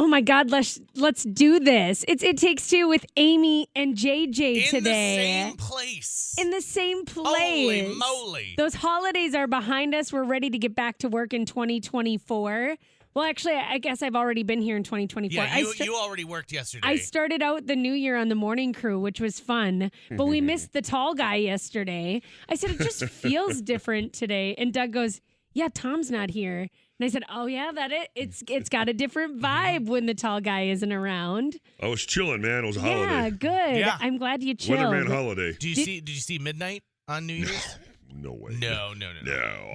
Oh my God, let's do this. It Takes Two with Amy and JJ today. In the same place. In the same place. Holy moly. Those holidays are behind us. We're ready to get back to work in 2024. Well, actually, I guess I've already been here in 2024. Yeah, you already worked yesterday. I started out the new year on the morning crew, which was fun, but we missed the tall guy yesterday. I said, it just feels different today. And Doug goes, yeah, Tom's not here. And I said, oh, yeah, it's got a different vibe when the tall guy isn't around. I was chilling, man. It was a holiday. Yeah, good. Yeah. I'm glad you chilled. Weatherman holiday. Did you see midnight on New Year's? No way. No. No.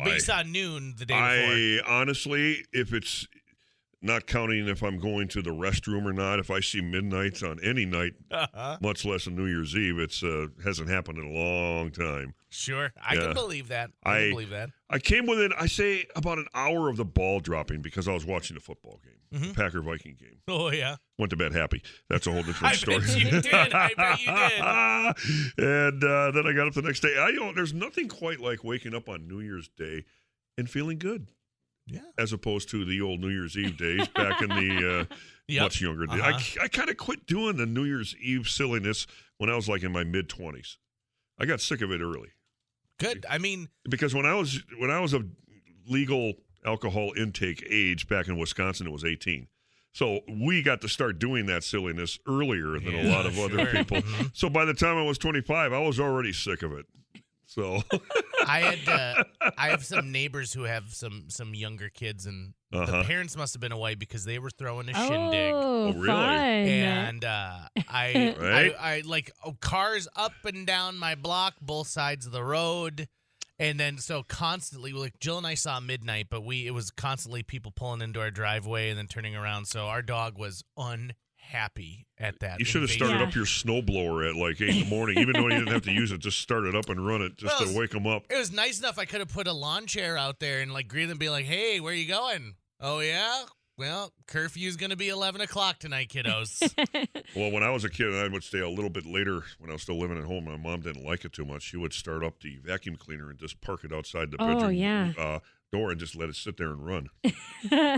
But you saw noon the day before. Honestly, if it's not counting if I'm going to the restroom or not, if I see midnight on any night, much less on New Year's Eve, it hasn't happened in a long time. Sure. I can believe that. I can believe that. I came within, I say, about an hour of the ball dropping because I was watching the football game, the Packer-Viking game. Oh, yeah. Went to bed happy. That's a whole different story. Bet you did. I bet you did. And then I got up the next day. There's nothing quite like waking up on New Year's Day and feeling good. Yeah. As opposed to the old New Year's Eve days back in the much younger days. I kind of quit doing the New Year's Eve silliness when I was like in my mid-20s. I got sick of it early. Good. I mean, because when I was of legal alcohol intake age back in Wisconsin, it was 18. So we got to start doing that silliness earlier than a lot of other people. So by the time I was 25, I was already sick of it. So I have some neighbors who have some younger kids, and the parents must have been away because they were throwing a shindig. Oh, really? fun. And I like cars up and down my block, both sides of the road. And then so constantly, like Jill and I saw midnight, but it was constantly people pulling into our driveway and then turning around. So our dog was unhappy at that. You should have started up your snowblower at like 8 in the morning, even though you didn't have to use it. Just start it up and run it just to wake them up. It was nice enough I could have put a lawn chair out there and like greet them and be like, hey, where you going? Oh, yeah? Well, curfew's going to be 11 o'clock tonight, kiddos. Well, when I was a kid, I would stay a little bit later when I was still living at home. My mom didn't like it too much. She would start up the vacuum cleaner and just park it outside the bedroom door and just let it sit there and run.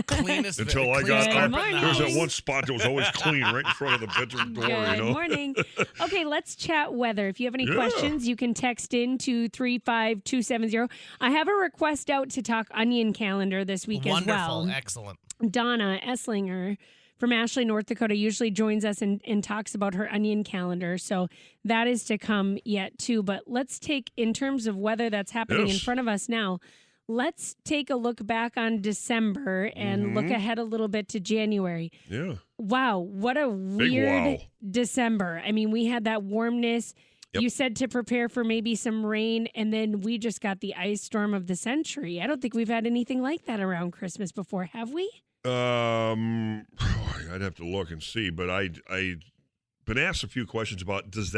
Cleanest Until I got up. There was that one spot that was always clean right in front of the bedroom door. Good morning. Okay, let's chat weather. If you have any questions, you can text in to 35270. I have a request out to talk onion calendar this week as well. Wonderful. Excellent. Donna Esslinger from Ashley, North Dakota, usually joins us and talks about her onion calendar. So that is to come yet, too. But let's take, in terms of weather that's happening in front of us now, let's take a look back on December and look ahead a little bit to January. Yeah. Wow, what a weird December. I mean, we had that warmness. Yep. You said to prepare for maybe some rain, and then we just got the ice storm of the century. I don't think we've had anything like that around Christmas before, have we? I'd have to look and see, but I've been asked a few questions about was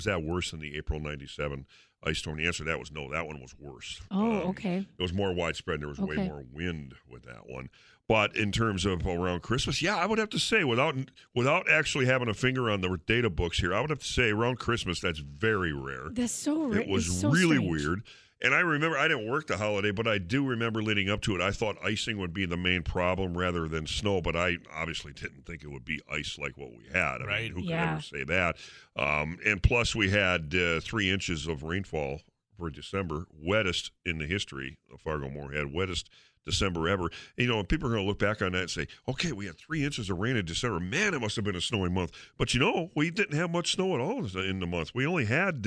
that worse than the April 97 ice storm? The answer to that was no. That one was worse. Oh, okay. It was more widespread. There was way more wind with that one. But in terms of around Christmas, yeah, I would have to say, without actually having a finger on the data books here, I would have to say around Christmas, that's very rare. That's so rare. It was really weird. And I remember, I didn't work the holiday, but I do remember leading up to it, I thought icing would be the main problem rather than snow, but I obviously didn't think it would be ice like what we had. I mean, who could ever say that? And plus, we had 3 inches of rainfall for December, wettest in the history of Fargo-Moorhead, wettest December ever. You know, and people are going to look back on that and say, okay, we had 3 inches of rain in December. Man, it must have been a snowy month. But, you know, we didn't have much snow at all in the month. We only had,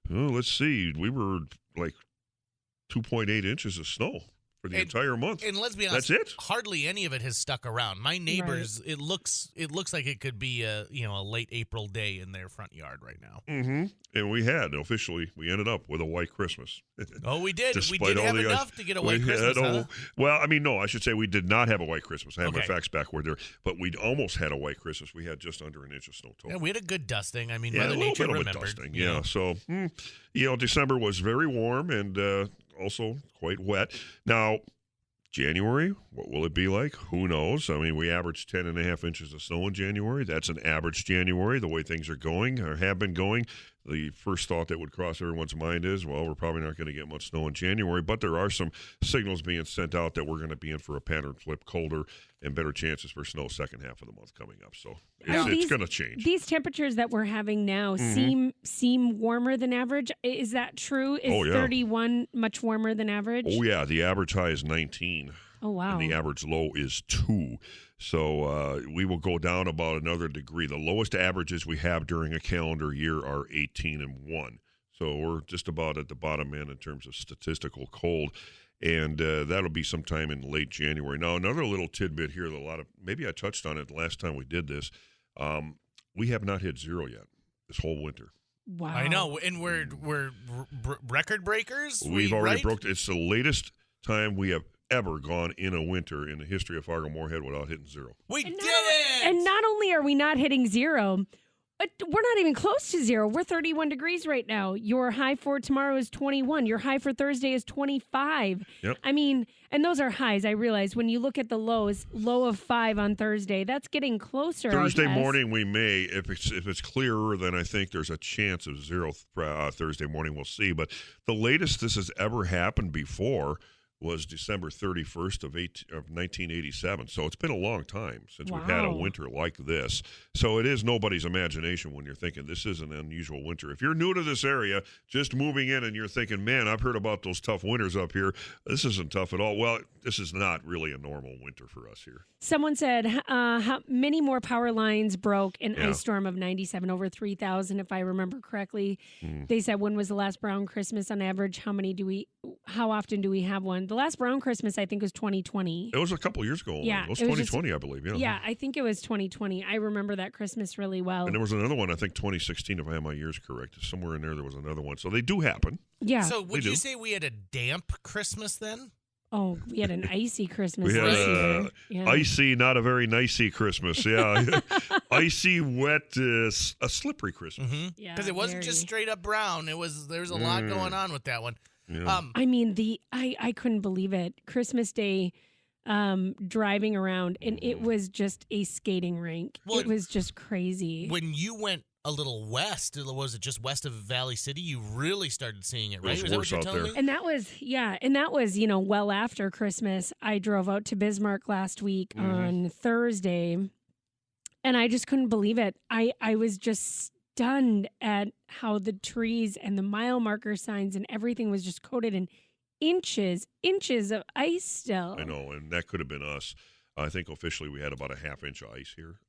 let's see, we were like 2.8 inches of snow for the entire month. And let's be honest, that's it. Hardly any of it has stuck around. My neighbors, it looks like it could be a late April day in their front yard right now. Mm-hmm. And we ended up with a white Christmas. Oh, we did. We did have enough to get a white Christmas, huh? Well, I mean, no, I should say we did not have a white Christmas. I have my facts backward there. But we almost had a white Christmas. We had just under an inch of snow total. Yeah, we had a good dusting. I mean, Mother Nature remembered. Dusting, yeah. So, December was very warm and also quite wet. Now, January, what will it be like? Who knows? I mean, we averaged 10.5 inches of snow in January. That's an average January, the way things are going or have been going. The first thought that would cross everyone's mind is, well, we're probably not going to get much snow in January, but there are some signals being sent out that we're going to be in for a pattern flip, colder and better chances for snow second half of the month coming up. So Are it's going to change. These temperatures that we're having now seem warmer than average. Is that true? Is 31 much warmer than average? Oh, yeah. The average high is 19. Oh, wow. And the average low is 2. So we will go down about another degree. The lowest averages we have during a calendar year are 18 and 1. So we're just about at the bottom end in terms of statistical cold. And that'll be sometime in late January. Now, another little tidbit here that maybe I touched on it the last time we did this. We have not hit 0 yet this whole winter. Wow. I know. And we're record breakers. We've already broke. It's the latest time we have ever gone in a winter in the history of Fargo-Moorhead without hitting 0. We did it! And not only are we not hitting 0, but we're not even close to 0. We're 31 degrees right now. Your high for tomorrow is 21. Your high for Thursday is 25. Yep. I mean, and those are highs. I realize when you look at the lows, low of 5 on Thursday, that's getting closer. Thursday morning we may, if it's clearer, then I think there's a chance of 0 Thursday morning. We'll see. But the latest this has ever happened before was December 31st of 1987. So it's been a long time since we've had a winter like this. So it is nobody's imagination when you're thinking this is an unusual winter. If you're new to this area, just moving in and you're thinking, man, I've heard about those tough winters up here. This isn't tough at all. Well, this is not really a normal winter for us here. Someone said how many more power lines broke in ice storm of 97, over 3,000, if I remember correctly. They said, when was the last brown Christmas on average? How often do we have one? The last brown Christmas, I think, was 2020. It was a couple years ago. Yeah. It was 2020, I believe. Yeah. Yeah, I think it was 2020. I remember that Christmas really well. And there was another one, I think 2016, if I have my years correct. Somewhere in there was another one. So they do happen. Yeah. So would you say we had a damp Christmas then? Oh, we had an icy Christmas We had this year. Yeah. Icy, not a very nicey Christmas. Yeah. Icy, wet, a slippery Christmas. Mm-hmm. Yeah, because it wasn't just straight up brown. There was a lot going on with that one. Yeah. I mean, I couldn't believe it. Christmas Day, driving around, and it was just a skating rink. Well, it was just crazy. When you went a little west, was it just west of Valley City? You really started seeing it, right? It was worse out there. And that was, well after Christmas. I drove out to Bismarck last week on Thursday, and I just couldn't believe it. I was just stunned at how the trees and the mile marker signs and everything was just coated in inches of ice still. I know, and that could have been us. I think officially we had about a half inch of ice here,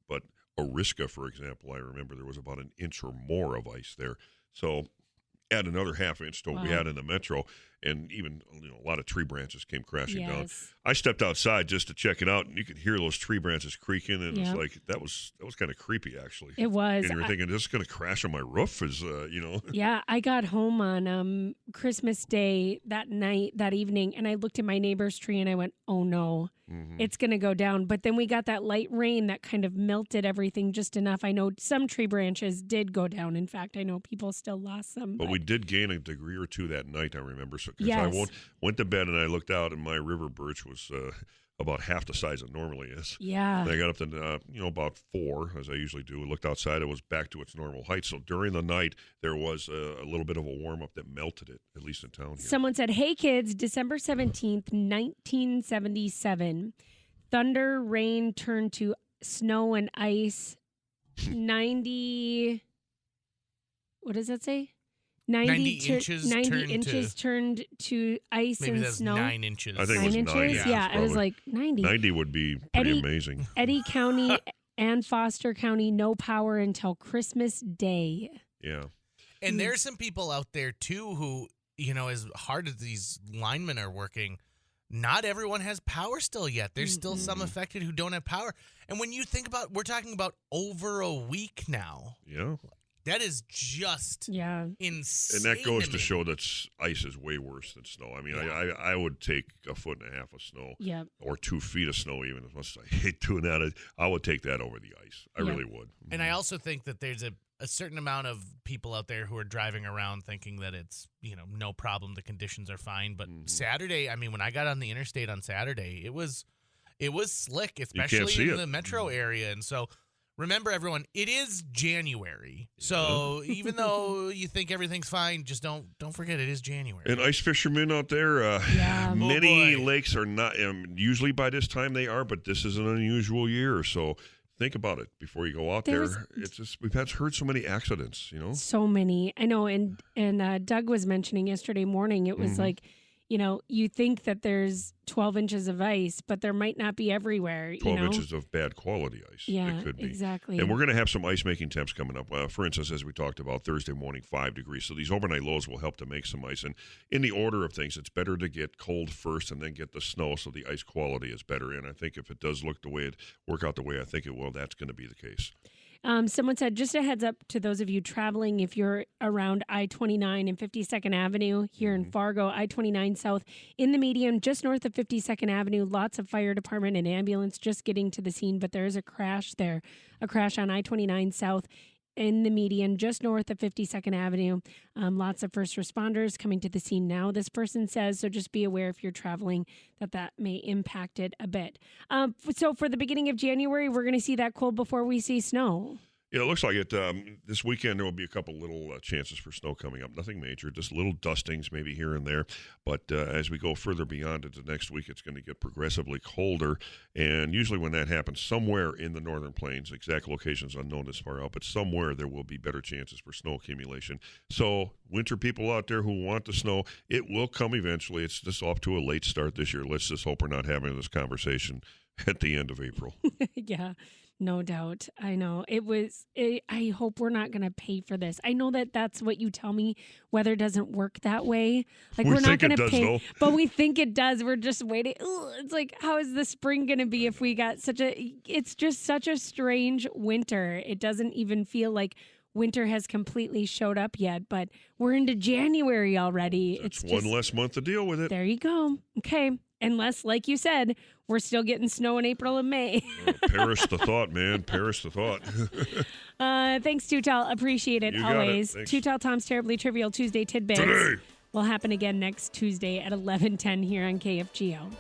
but Oriska, for example, I remember there was about an inch or more of ice there. So add another half inch to what we had in the metro, and even a lot of tree branches came crashing down. I stepped outside just to check it out, and you could hear those tree branches creaking, and it's like that was kind of creepy actually. It was. And you're thinking, this is going to crash on my roof? Yeah, I got home on Christmas Day that evening, and I looked at my neighbor's tree, and I went, "Oh no." It's going to go down. But then we got that light rain that kind of melted everything just enough. I know some tree branches did go down. In fact, I know people still lost some. But we did gain a degree or two that night, I remember. So, I went to bed and I looked out and my river birch was about half the size it normally is. Yeah. And I got up to, about 4, as I usually do. I looked outside. It was back to its normal height. So during the night, there was a little bit of a warm-up that melted it, at least in town here. Someone said, hey, kids, December 17th, 1977, thunder, rain turned to snow and ice. 90, what does that say? 90 inches turned to ice maybe and that's snow. 9 inches. I think 9 it was 9 inches. Yeah, I was like 90. 90 would be pretty amazing. Eddy County and Foster County, no power until Christmas Day. Yeah. And there's some people out there, too, who, as hard as these linemen are working, not everyone has power still yet. There's still some affected who don't have power. And when you think about, we're talking about over a week now. Yeah. That is just insane. And that goes to show that ice is way worse than snow. I mean, I would take 1.5 foot of snow or 2 feet of snow, even as much as I hate doing that. I would take that over the ice. I really would. And I also think that there's a certain amount of people out there who are driving around thinking that it's, no problem, the conditions are fine. But Saturday, I mean, when I got on the interstate on Saturday, it was slick, especially in the metro area. And so remember, everyone, it is January. So even though you think everything's fine, just don't forget it is January. And ice fishermen out there, many lakes are not, usually by this time they are, but this is an unusual year. So think about it before you go out there. It's just, we've heard so many accidents, So many. I know. And Doug was mentioning yesterday morning, it was like, you think that there's 12 inches of ice, but there might not be everywhere. 12 inches of bad quality ice. Yeah, it could be. Exactly. And we're going to have some ice-making temps coming up. For instance, as we talked about, Thursday morning, 5 degrees. So these overnight lows will help to make some ice. And in the order of things, it's better to get cold first and then get the snow so the ice quality is better. And I think if it does work out the way I think it will, that's going to be the case. Someone said, just a heads up to those of you traveling, if you're around I-29 and 52nd Avenue here in Fargo, I-29 South, in the median, just north of 52nd Avenue, lots of fire department and ambulance just getting to the scene, but there is a crash there, a crash on I-29 South in the median, just north of 52nd Avenue. Lots of first responders coming to the scene now, this person says, so just be aware if you're traveling that may impact it a bit. So for the beginning of January, we're going to see that cold before we see snow. Yeah, it looks like it. This weekend, there will be a couple little chances for snow coming up. Nothing major, just little dustings maybe here and there. But as we go further beyond into next week, it's going to get progressively colder. And usually when that happens, somewhere in the northern plains, exact locations unknown this far out, but somewhere there will be better chances for snow accumulation. So winter people out there who want the snow, it will come eventually. It's just off to a late start this year. Let's just hope we're not having this conversation at the end of April. Yeah. No doubt. I know. I hope we're not going to pay for this. I know that that's what you tell me. Weather doesn't work that way. Like we're not going to pay, though. But we think it does. We're just waiting. Ugh, it's like, how is the spring going to be if we got it's just such a strange winter. It doesn't even feel like winter has completely showed up yet, but we're into January already. It's one less month to deal with it. There you go. Okay. Unless, like you said, we're still getting snow in April and May. Perish the thought, man. Perish the thought. Thanks, Tutal. Appreciate it always. Tutal Tom's Terribly Trivial Tuesday Tidbits will happen again next Tuesday at 11:10 here on KFGO.